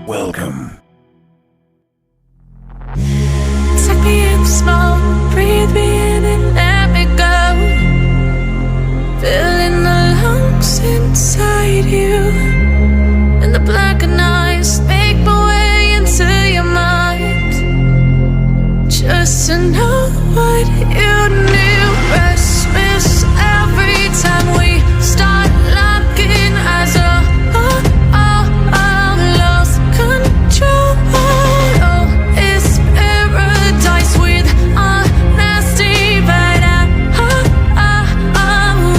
Welcome. Take me in the smoke, breathe me in and let me go. Filling the lungs inside you, and the blackened eyes make my way into your mind, just to know what you knew. Restless every time we start locking eyes. Lost control. Oh, it's paradise with honesty, but I'm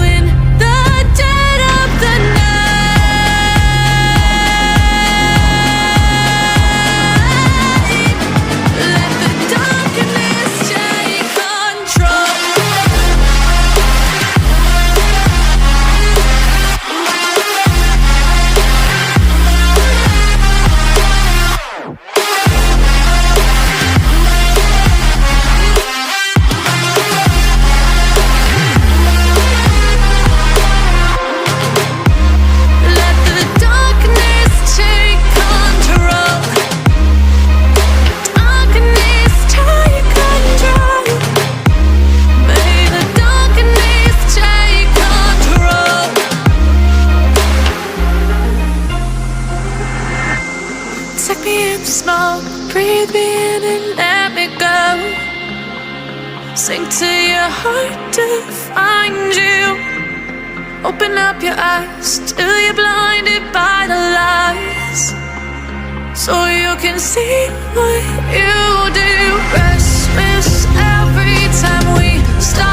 in the dead of the night. Let the darkness take control. Let the darkness take control. Darkness take control. May the darkness take control. Take me in the smoke, breathe me in and let me go. Sink to your heart to find you. Open up your eyes till you're blinded by the lies, so you can see what you do. Restless every time we start